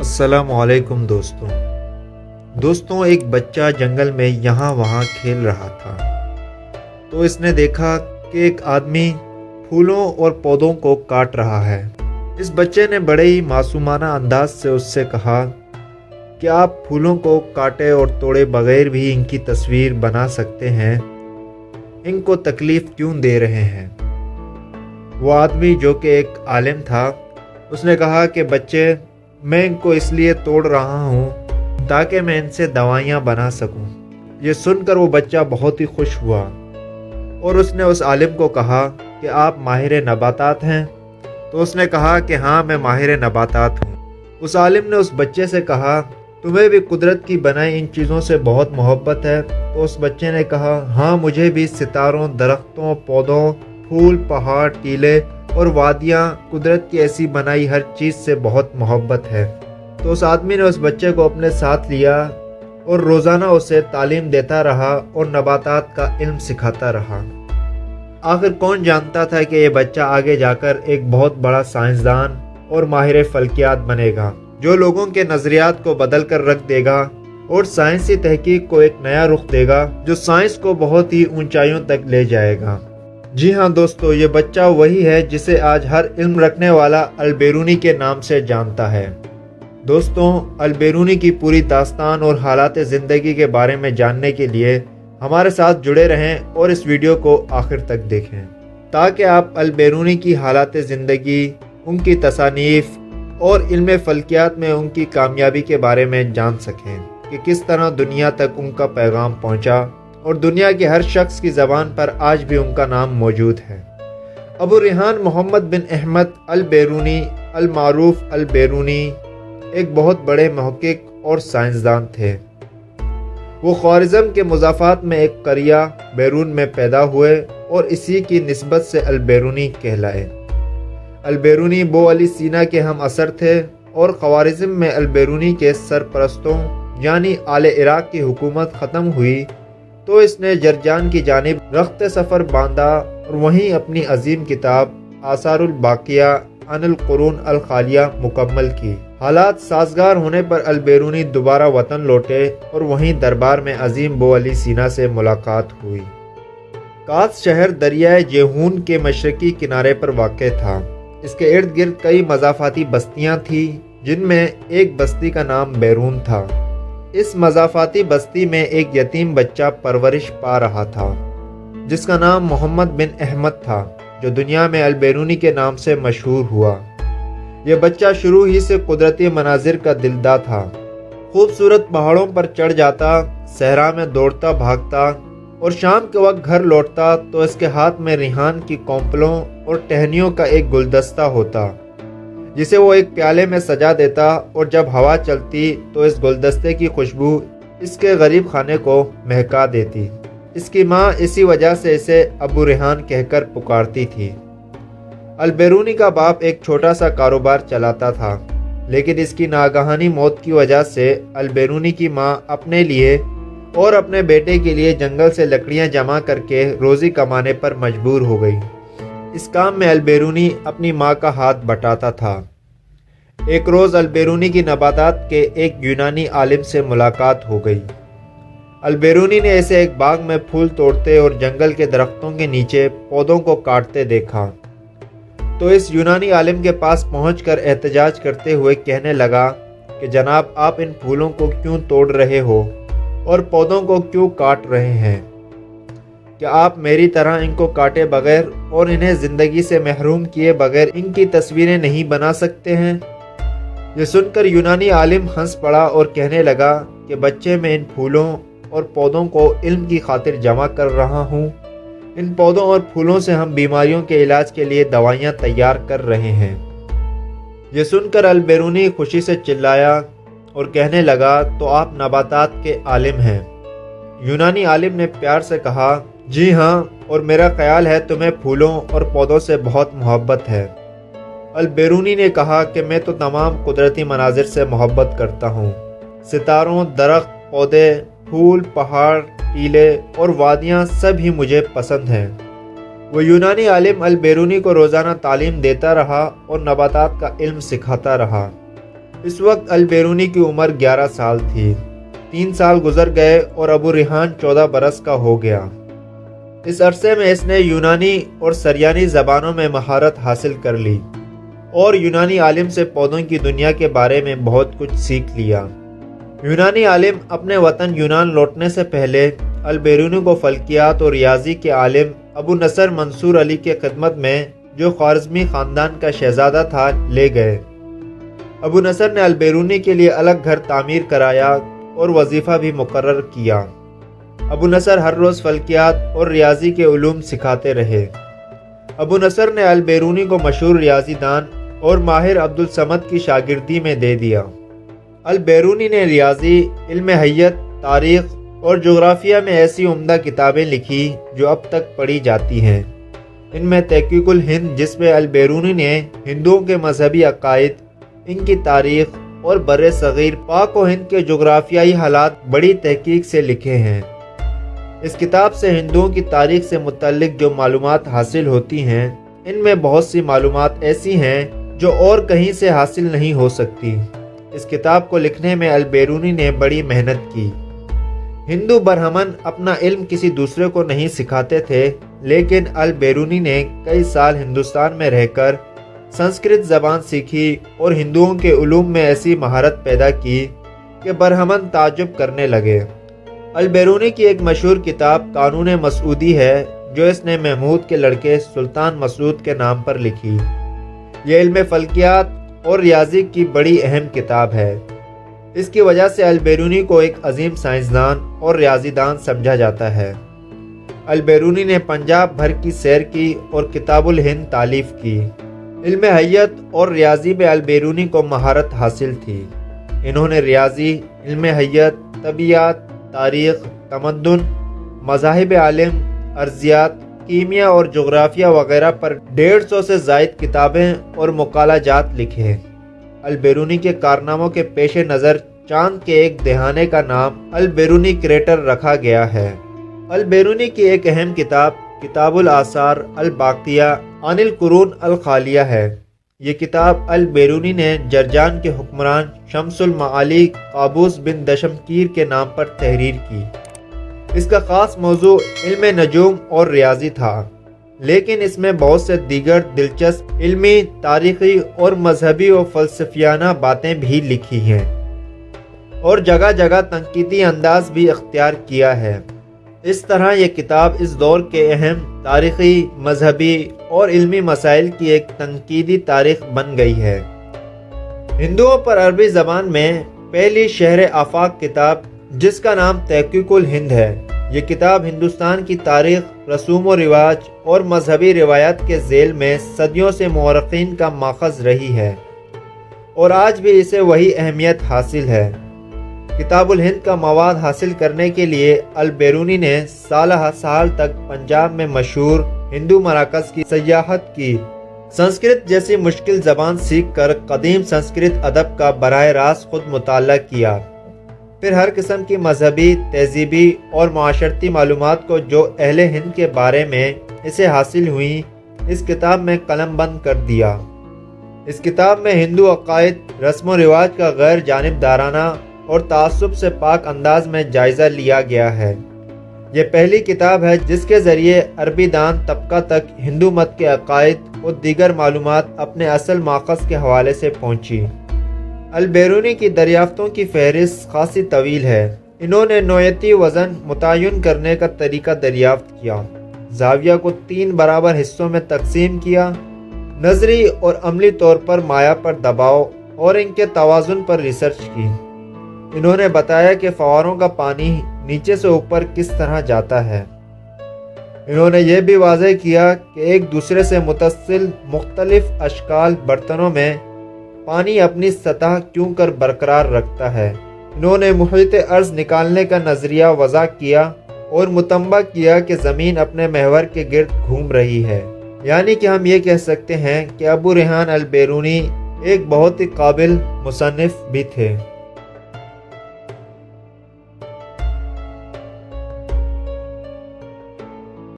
अस्सलाम वालेकुम दोस्तों एक बच्चा जंगल में यहाँ वहाँ खेल रहा था। तो इसने देखा कि एक आदमी फूलों और पौधों को काट रहा है। इस बच्चे ने बड़े ही मासूमाना अंदाज से उससे कहा कि आप फूलों को काटे और तोड़े बगैर भी इनकी तस्वीर बना सकते हैं, इनको तकलीफ़ क्यों दे रहे हैं। वो आदमी जो कि एक आलिम था, उसने कहा कि बच्चे, मैं इनको इसलिए तोड़ रहा हूँ ताकि मैं इनसे दवाइयाँ बना सकूँ। ये सुनकर वो बच्चा बहुत ही खुश हुआ और उसने उस आलिम को कहा कि आप माहिर नबातात हैं। तो उसने कहा कि हाँ, मैं माहिर नबातात हूँ। उस आलिम ने उस बच्चे से कहा, तुम्हें भी कुदरत की बनाई इन चीज़ों से बहुत मोहब्बत है। तो उस बच्चे ने कहा, हाँ, मुझे भी सितारों, दरख्तों, पौधों, फूल, पहाड़, टीले और वादियाँ, कुदरत की ऐसी बनाई हर चीज़ से बहुत मोहब्बत है। तो उस आदमी ने उस बच्चे को अपने साथ लिया और रोज़ाना उसे तालीम देता रहा और नबातात का इल्म सिखाता रहा। आखिर कौन जानता था कि ये बच्चा आगे जाकर एक बहुत बड़ा साइंसदान और माहिर फल्कियात बनेगा, जो लोगों के नज़रियात को बदल कर रख देगा और साइंसी तहकीक को एक नया रुख देगा, जो साइंस को बहुत ही ऊंचाइयों तक ले जाएगा। जी हाँ दोस्तों, ये बच्चा वही है जिसे आज हर इल्म रखने वाला अल-बेरूनी के नाम से जानता है। दोस्तों, अल-बेरूनी की पूरी दास्तान और हालात ज़िंदगी के बारे में जानने के लिए हमारे साथ जुड़े रहें और इस वीडियो को आखिर तक देखें, ताकि आप अल-बेरूनी की हालात ज़िंदगी, उनकी तसानीफ़ और इल्म फ़ल्कियात में उनकी कामयाबी के बारे में जान सकें कि किस तरह दुनिया तक उनका पैगाम पहुँचा और दुनिया के हर शख्स की ज़बान पर आज भी उनका नाम मौजूद है। अबू रेहान मोहम्मद बिन अहमद अल-बेरूनी अल-मारूफ अल-बेरूनी एक बहुत बड़े मुहक्किक और साइंसदान थे। वो ख्वारिज़म के मुज़ाफ़ात में एक करिया बैरून में पैदा हुए और इसी की निस्बत से अल-बेरूनी कहलाए। अल-बेरूनी बो अली सीना के हम असर थे और ख्वारिज़म में अल-बेरूनी के सरपरस्तों यानी आले इराक़ की हुकूमत ख़त्म हुई तो इसने जरजान की जानिब रख्त सफ़र बांधा और वहीं अपनी अजीम किताब आसारुल बाकिया अनिल कुरून अल खालिया मुकम्मल की। हालात साजगार होने पर अल-बेरूनी दोबारा वतन लौटे और वहीं दरबार में अजीम बो अली सीना से मुलाकात हुई। कास शहर दरियाए जेहून के मशरकी किनारे पर वाक़ था। इसके इर्द गिर्द कई मज़ाफ़ाती बस्तियाँ थीं, जिनमें एक बस्ती का नाम बैरून था। इस मज़ाफ़ाती बस्ती में एक यतीम बच्चा परवरिश पा रहा था, जिसका नाम मोहम्मद बिन अहमद था, जो दुनिया में अल-बेरूनी के नाम से मशहूर हुआ। यह बच्चा शुरू ही से कुदरती मनाजिर का दिलदा था। खूबसूरत पहाड़ों पर चढ़ जाता, सहरा में दौड़ता भागता और शाम के वक्त घर लौटता तो इसके हाथ में रिहान की कौंपलों और टहनियों का एक गुलदस्ता होता, जिसे वो एक प्याले में सजा देता और जब हवा चलती तो इस गुलदस्ते की खुशबू इसके गरीब खाने को महका देती। इसकी माँ इसी वजह से इसे अबू रेहान कहकर पुकारती थी। अल-बेरूनी का बाप एक छोटा सा कारोबार चलाता था, लेकिन इसकी नागहानी मौत की वजह से अल-बेरूनी की माँ अपने लिए और अपने बेटे के लिए जंगल से लकड़ियाँ जमा करके रोज़ी कमाने पर मजबूर हो गई। इस काम में अल-बेरूनी अपनी माँ का हाथ बटाता था। एक रोज़ अल-बेरूनी की नबातात के एक यूनानी आलिम से मुलाकात हो गई। अल-बेरूनी ने इसे एक बाग में फूल तोड़ते और जंगल के दरख्तों के नीचे पौधों को काटते देखा। तो इस यूनानी आलिम के पास पहुंचकर एहतजाज करते हुए कहने लगा कि जनाब, आप इन फूलों को क्यों तोड़ रहे हो और पौधों को क्यों काट रहे हैं? क्या आप मेरी तरह इनको काटे बगैर और इन्हें ज़िंदगी से महरूम किए बगैर इनकी तस्वीरें नहीं बना सकते हैं? ये सुनकर यूनानी आलिम हंस पड़ा और कहने लगा कि बच्चे, मैं इन फूलों और पौधों को इल्म की खातिर जमा कर रहा हूँ। इन पौधों और फूलों से हम बीमारियों के इलाज के लिए दवाइयाँ तैयार कर रहे हैं। ये सुनकर अल-बेरूनी खुशी से चिल्लाया और कहने लगा, तो आप नबातात के आलिम हैं? यूनानी आलिम ने प्यार से कहा, जी हाँ, और मेरा ख्याल है तुम्हें फूलों और पौधों से बहुत मोहब्बत है। अल-बेरूनी ने कहा कि मैं तो तमाम कुदरती मनाजिर से मोहब्बत करता हूँ। सितारों, दरख्त, पौधे, फूल, पहाड़, टीले और वादियाँ सब ही मुझे पसंद हैं। वो यूनानी आलिम अल-बेरूनी को रोज़ाना तालीम देता रहा और नबातात का इल्म सिखाता रहा। اس وقت البیرونی کی عمر 11 سال تھی۔ 3 سال گزر گئے اور ابو ریحان 14 برس کا ہو گیا۔ اس عرصے میں اس نے یونانی اور سریانی زبانوں میں مہارت حاصل کر لی اور یونانی عالم سے پودوں کی دنیا کے بارے میں بہت کچھ سیکھ لیا۔ یونانی عالم اپنے وطن یونان لوٹنے سے پہلے البیرونی کو فلکیات اور ریاضی کے عالم ابو نصر منصور علی کے خدمت میں، جو خوارزمی خاندان کا شہزادہ تھا، لے گئے۔ ابو نصر نے البیرونی کے لیے الگ گھر تعمیر کرایا اور وظیفہ بھی مقرر کیا۔ ابو نصر ہر روز فلکیات اور ریاضی کے علوم سکھاتے رہے۔ ابو نصر نے البیرونی کو مشہور ریاضی دان اور ماہر عبدالصمد کی شاگردی میں دے دیا۔ البیرونی نے ریاضی، علم حیت، تاریخ اور جغرافیہ میں ایسی عمدہ کتابیں لکھی جو اب تک پڑھی جاتی ہیں۔ ان میں تحقیق الہند، جس میں البیرونی نے ہندوؤں کے مذہبی عقائد، ان کی تاریخ اور بر صغیر پاک و ہند کے جغرافیائی حالات بڑی تحقیق سے لکھے ہیں۔ اس کتاب سے ہندوؤں کی تاریخ سے متعلق جو معلومات حاصل ہوتی ہیں، ان میں بہت سی معلومات ایسی ہیں جو اور کہیں سے حاصل نہیں ہو سکتی۔ اس کتاب کو لکھنے میں البیرونی نے بڑی محنت کی۔ ہندو برہمن اپنا علم کسی دوسرے کو نہیں سکھاتے تھے، لیکن البیرونی نے کئی سال ہندوستان میں رہ کر سنسکرت زبان سیکھی اور ہندوؤں کے علوم میں ایسی مہارت پیدا کی کہ برہمن تعجب کرنے لگے۔ البیرونی کی ایک مشہور کتاب قانون مسعودی ہے، جو اس نے محمود کے لڑکے سلطان مسعود کے نام پر لکھی۔ یہ علم فلکیات اور ریاضی کی بڑی اہم کتاب ہے۔ اس کی وجہ سے البیرونی کو ایک عظیم سائنسدان اور ریاضی دان سمجھا جاتا ہے۔ البیرونی نے پنجاب بھر کی سیر کی اور کتاب الہند تالیف کی۔ علم حیت اور ریاضی میں البیرونی کو مہارت حاصل تھی۔ انہوں نے ریاضی، علم حیت، طبیعیات، تاریخ، تمدن، مذاہب عالم، ارضیات، کیمیا اور جغرافیہ وغیرہ پر 150 سے زائد کتابیں اور مقالہ جات لکھے۔ البیرونی کے کارناموں کے پیش نظر چاند کے ایک دہانے کا نام البیرونی کریٹر رکھا گیا ہے۔ البیرونی کی ایک اہم کتاب کتاب الآثار الباقیہ عن القرون الخالیہ ہے۔ یہ کتاب البیرونی نے جرجان کے حکمران شمس المعالی قابوس بن دشمکیر کے نام پر تحریر کی۔ اس کا خاص موضوع علم نجوم اور ریاضی تھا، لیکن اس میں بہت سے دیگر دلچسپ علمی، تاریخی اور مذہبی و فلسفیانہ باتیں بھی لکھی ہیں، اور جگہ جگہ تنقیدی انداز بھی اختیار کیا ہے۔ اس طرح یہ کتاب اس دور کے اہم تاریخی، مذہبی اور علمی مسائل کی ایک تنقیدی تاریخ بن گئی ہے۔ ہندوؤں پر عربی زبان میں پہلی شہر آفاق کتاب، جس کا نام تحقیق الہند ہے، یہ کتاب ہندوستان کی تاریخ، رسوم و رواج اور مذہبی روایات کے ذیل میں صدیوں سے مورخین کا ماخذ رہی ہے، اور آج بھی اسے وہی اہمیت حاصل ہے۔ کتاب الہند کا مواد حاصل کرنے کے لیے البیرونی نے سالہ سال تک پنجاب میں مشہور ہندو مراکز کی سیاحت کی۔ سنسکرت جیسی مشکل زبان سیکھ کر قدیم سنسکرت ادب کا براہ راست خود مطالعہ کیا، پھر ہر قسم کی مذہبی، تہذیبی اور معاشرتی معلومات کو جو اہل ہند کے بارے میں اسے حاصل ہوئیں، اس کتاب میں قلم بند کر دیا۔ اس کتاب میں ہندو عقائد، رسم و رواج کا غیر جانبدارانہ اور تعصب سے پاک انداز میں جائزہ لیا گیا ہے۔ یہ پہلی کتاب ہے جس کے ذریعے عربی دان طبقہ تک ہندو مت کے عقائد اور دیگر معلومات اپنے اصل ماخذ کے حوالے سے پہنچی۔ البیرونی کی دریافتوں کی فہرست خاصی طویل ہے۔ انہوں نے نوعیتی وزن متعین کرنے کا طریقہ دریافت کیا، زاویہ کو 3 برابر حصوں میں تقسیم کیا، نظری اور عملی طور پر مایع پر دباؤ اور ان کے توازن پر ریسرچ کی۔ انہوں نے بتایا کہ فواروں کا پانی نیچے سے اوپر کس طرح جاتا ہے۔ انہوں نے یہ بھی واضح کیا کہ ایک دوسرے سے متصل مختلف اشکال برتنوں میں پانی اپنی سطح کیوں کر برقرار رکھتا ہے۔ انہوں نے محیط ارض نکالنے کا نظریہ وضع کیا اور متنبہ کیا کہ زمین اپنے محور کے گرد گھوم رہی ہے، یعنی کہ ہم یہ کہہ سکتے ہیں کہ ابو ریحان البیرونی ایک بہت ہی قابل مصنف بھی تھے۔